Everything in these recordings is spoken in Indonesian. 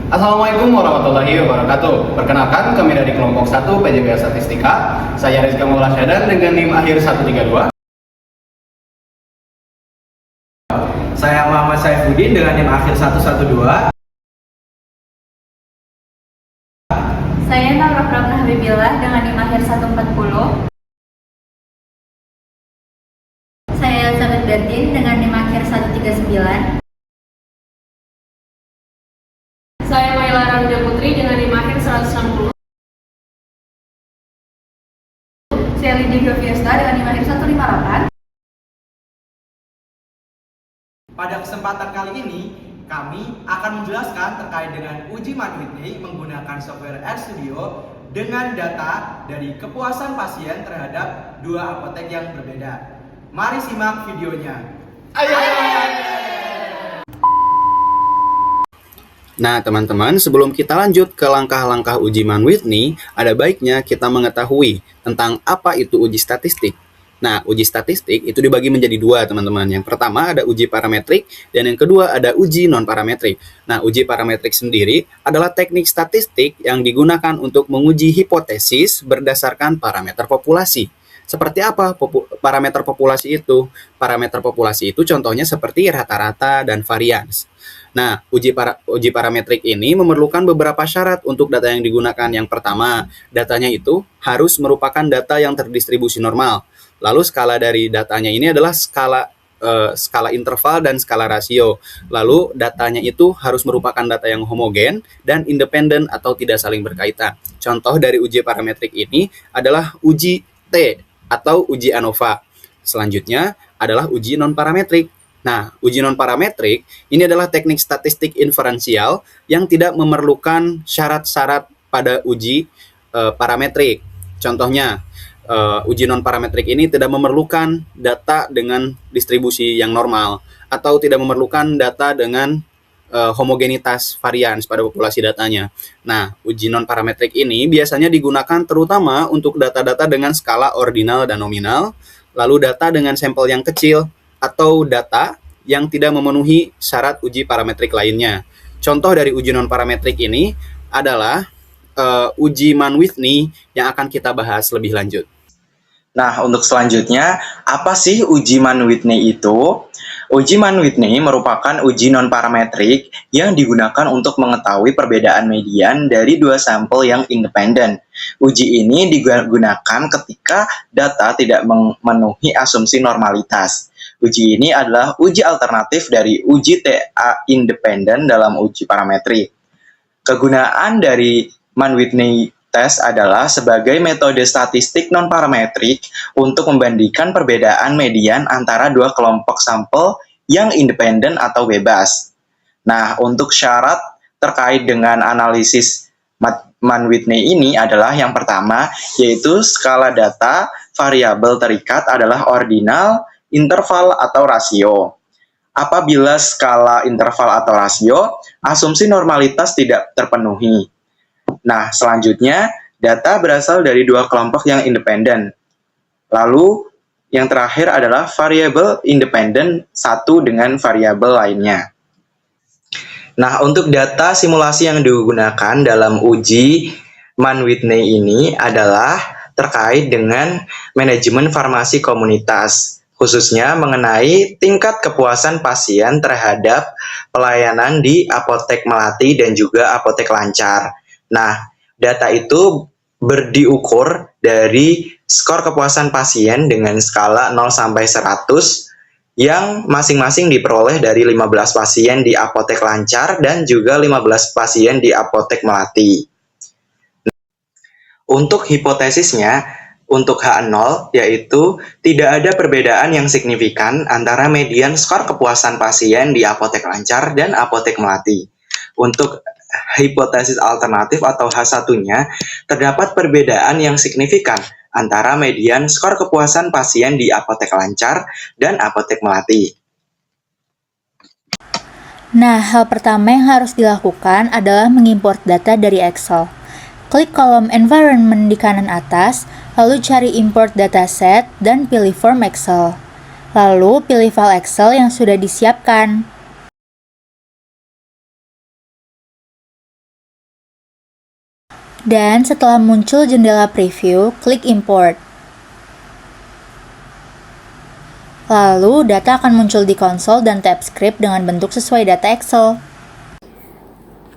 Assalamualaikum warahmatullahi wabarakatuh. Perkenalkan, kami dari kelompok 1 PJB Statistika. Saya Rizka Maula Syadan dengan NIM akhir 132. Saya Muhammad Saifuddin dengan NIM akhir 112. Saya Naura Prabna Habibillah dengan NIM akhir 140. Saya Elizabeth Bertin dengan NIM akhir 139. Saya Maila Ramja Putri dengan NIM akhir 160. Saya Lydia Fiesta dengan NIM akhir 158. Pada kesempatan kali ini, kami akan menjelaskan terkait dengan uji ManWhitney menggunakan software RStudio dengan data dari kepuasan pasien terhadap dua apotek yang berbeda. Mari simak videonya. Nah, teman-teman, sebelum kita lanjut ke langkah-langkah uji ManWhitney, ada baiknya kita mengetahui tentang apa itu uji statistik. Nah, uji statistik itu dibagi menjadi dua, teman-teman. Yang pertama ada uji parametrik, dan yang kedua ada uji non-parametrik. Nah, uji parametrik sendiri adalah teknik statistik yang digunakan untuk menguji hipotesis berdasarkan parameter populasi. Seperti apa parameter populasi itu? Parameter populasi itu contohnya seperti rata-rata dan varians. Nah, uji parametrik ini memerlukan beberapa syarat untuk data yang digunakan. Yang pertama, datanya itu harus merupakan data yang terdistribusi normal. Lalu skala dari datanya ini adalah skala interval dan skala rasio. Lalu datanya itu harus merupakan data yang homogen dan independen atau tidak saling berkaitan. Contoh dari uji parametrik ini adalah uji T atau uji ANOVA. Selanjutnya adalah uji non-parametrik. Nah, uji non-parametrik ini adalah teknik statistik inferensial yang tidak memerlukan syarat-syarat pada uji parametrik. Contohnya, uji non-parametrik ini tidak memerlukan data dengan distribusi yang normal atau tidak memerlukan data dengan homogenitas varians pada populasi datanya. Nah, uji non-parametrik ini biasanya digunakan terutama untuk data-data dengan skala ordinal dan nominal, lalu data dengan sampel yang kecil, atau data yang tidak memenuhi syarat uji parametrik lainnya. Contoh dari uji non-parametrik ini adalah uji ManWhitney yang akan kita bahas lebih lanjut. Nah, untuk selanjutnya, apa sih uji ManWhitney itu? Uji ManWhitney merupakan uji non-parametrik yang digunakan untuk mengetahui perbedaan median dari dua sampel yang independen. Uji ini digunakan ketika data tidak memenuhi asumsi normalitas. Uji ini adalah uji alternatif dari uji TA independen dalam uji parametrik. Kegunaan dari ManWhitney test adalah sebagai metode statistik non-parametrik untuk membandingkan perbedaan median antara dua kelompok sampel yang independen atau bebas. Nah, untuk syarat terkait dengan analisis ManWhitney ini adalah yang pertama, yaitu skala data variabel terikat adalah ordinal, interval, atau rasio. Apabila skala interval atau rasio, asumsi normalitas tidak terpenuhi. Nah, selanjutnya, data berasal dari dua kelompok yang independen. Lalu, yang terakhir adalah variabel independen satu dengan variabel lainnya. Nah, untuk data simulasi yang digunakan dalam uji ManWhitney ini adalah terkait dengan manajemen farmasi komunitas, khususnya mengenai tingkat kepuasan pasien terhadap pelayanan di Apotek Melati dan juga Apotek Lancar. Nah, data itu diukur dari skor kepuasan pasien dengan skala 0 sampai 100 yang masing-masing diperoleh dari 15 pasien di Apotek Lancar dan juga 15 pasien di Apotek Melati. Untuk hipotesisnya, untuk H0 yaitu tidak ada perbedaan yang signifikan antara median skor kepuasan pasien di Apotek Lancar dan Apotek Melati. Untuk hipotesis alternatif atau H1-nya, terdapat perbedaan yang signifikan antara median skor kepuasan pasien di Apotek Lancar dan Apotek Melati. Nah, hal pertama yang harus dilakukan adalah mengimport data dari Excel. Klik kolom Environment di kanan atas, lalu cari Import Dataset dan pilih Form Excel. Lalu pilih file Excel yang sudah disiapkan. Dan setelah muncul jendela preview, klik import. Lalu, data akan muncul di konsol dan tab script dengan bentuk sesuai data Excel.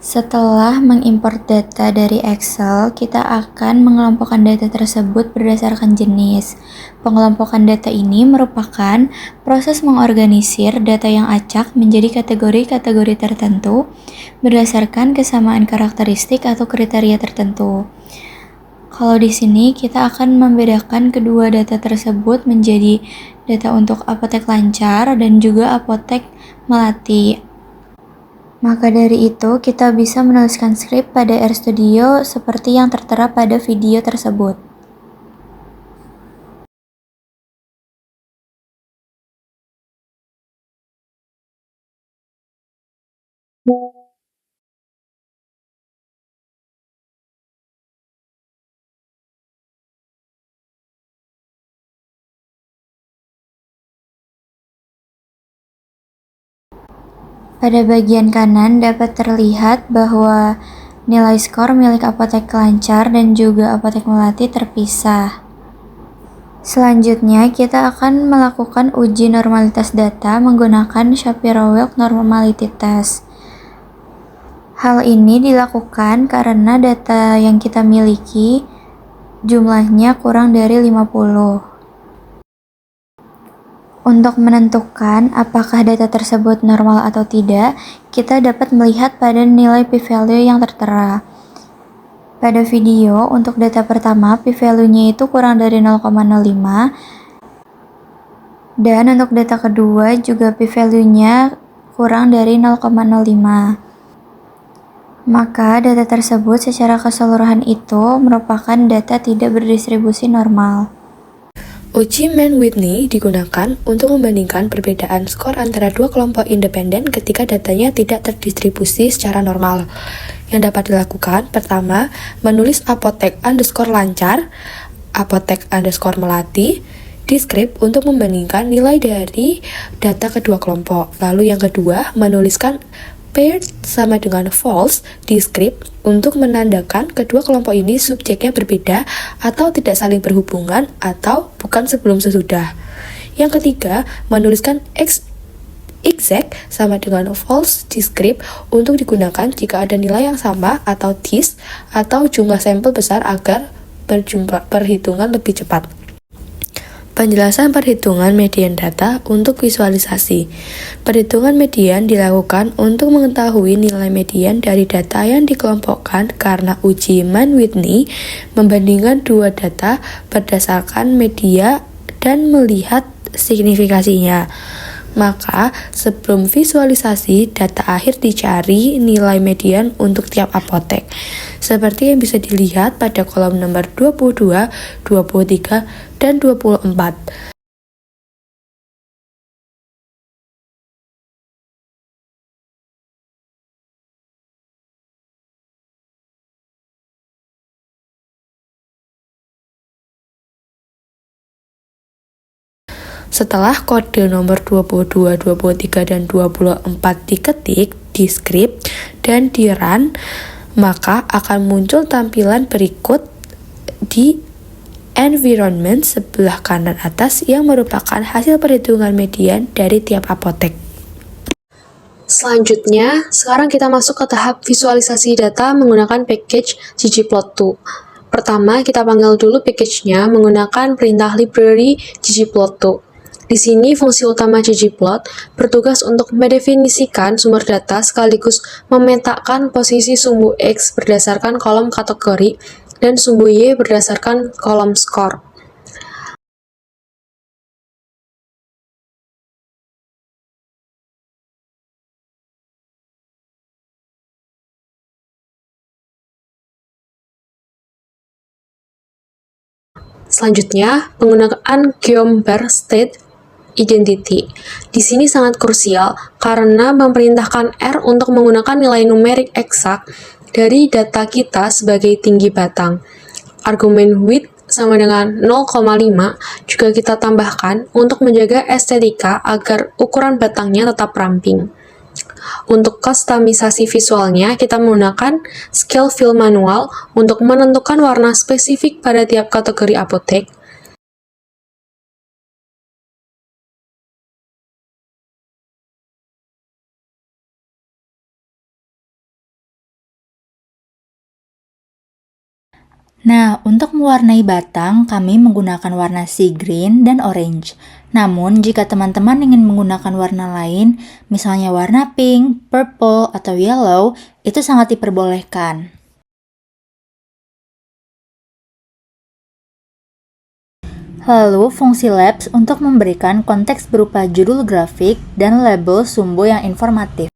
Setelah mengimport data dari Excel, kita akan mengelompokkan data tersebut berdasarkan jenis. Pengelompokan data ini merupakan proses mengorganisir data yang acak menjadi kategori-kategori tertentu berdasarkan kesamaan karakteristik atau kriteria tertentu. Kalau di sini kita akan membedakan kedua data tersebut menjadi data untuk apotek lancar dan juga apotek melati. Maka dari itu, kita bisa menuliskan skrip pada RStudio seperti yang tertera pada video tersebut. Pada bagian kanan dapat terlihat bahwa nilai skor milik apotek lancar dan juga apotek melati terpisah. Selanjutnya, kita akan melakukan uji normalitas data menggunakan Shapiro-Wilk Normality Test. Hal ini dilakukan karena data yang kita miliki jumlahnya kurang dari 50. Untuk menentukan apakah data tersebut normal atau tidak, kita dapat melihat pada nilai p-value yang tertera. Pada video, untuk data pertama, p-value-nya itu kurang dari 0,05, dan untuk data kedua juga p-value-nya kurang dari 0,05. Maka data tersebut secara keseluruhan itu merupakan data tidak berdistribusi normal. Uji Mann-Whitney digunakan untuk membandingkan perbedaan skor antara dua kelompok independen ketika datanya tidak terdistribusi secara normal. Yang dapat dilakukan, pertama, menulis apotek underscore lancar, apotek underscore melati, di script untuk membandingkan nilai dari data kedua kelompok. Lalu yang kedua, menuliskan paired sama dengan false di script untuk menandakan kedua kelompok ini subjeknya berbeda atau tidak saling berhubungan atau bukan sebelum sesudah. Yang ketiga, menuliskan exact sama dengan false di script untuk digunakan jika ada nilai yang sama atau this atau jumlah sampel besar agar perhitungan lebih cepat. Penjelasan perhitungan median data untuk visualisasi. Perhitungan median dilakukan untuk mengetahui nilai median dari data yang dikelompokkan karena uji Mann-Whitney membandingkan dua data berdasarkan media dan melihat signifikasinya. Maka, sebelum visualisasi, data akhir dicari nilai median untuk tiap apotek. Seperti yang bisa dilihat pada kolom nomor 22, 23, dan 24. Setelah kode nomor 22, 23, dan 24 diketik di script dan di run, maka akan muncul tampilan berikut di environment sebelah kanan atas yang merupakan hasil perhitungan median dari tiap apotek. Selanjutnya, sekarang kita masuk ke tahap visualisasi data menggunakan package ggplot2. Pertama, kita panggil dulu package-nya menggunakan perintah library ggplot2. Di sini, fungsi utama ggplot bertugas untuk mendefinisikan sumber data sekaligus memetakan posisi sumbu X berdasarkan kolom kategori dan sumbu Y berdasarkan kolom skor. Selanjutnya, penggunaan Geom-bar state identity. Di sini sangat krusial karena memerintahkan R untuk menggunakan nilai numerik eksak dari data kita sebagai tinggi batang. Argumen width sama dengan 0,5 juga kita tambahkan untuk menjaga estetika agar ukuran batangnya tetap ramping. Untuk kustomisasi visualnya, kita menggunakan Scale Fill Manual untuk menentukan warna spesifik pada tiap kategori apotek. Nah, untuk mewarnai batang, kami menggunakan warna sea green dan orange. Namun, jika teman-teman ingin menggunakan warna lain, misalnya warna pink, purple, atau yellow, itu sangat diperbolehkan. Lalu, fungsi labs untuk memberikan konteks berupa judul grafik dan label sumbu yang informatif.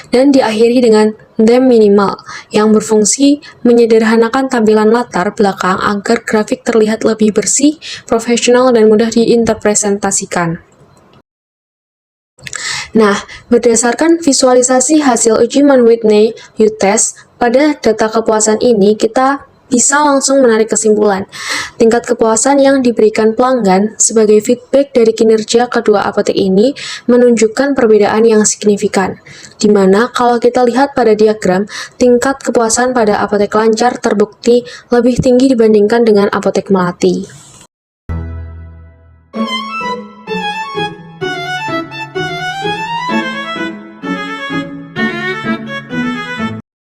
Dan diakhiri dengan theme minimal yang berfungsi menyederhanakan tampilan latar belakang agar grafik terlihat lebih bersih, profesional, dan mudah diinterpretasikan. Nah, berdasarkan visualisasi hasil uji Mann-Whitney U-Test, pada data kepuasan ini kita bisa langsung menarik kesimpulan. Tingkat kepuasan yang diberikan pelanggan sebagai feedback dari kinerja kedua apotek ini menunjukkan perbedaan yang signifikan, di mana kalau kita lihat pada diagram, tingkat kepuasan pada apotek Lancar terbukti lebih tinggi dibandingkan dengan apotek Melati.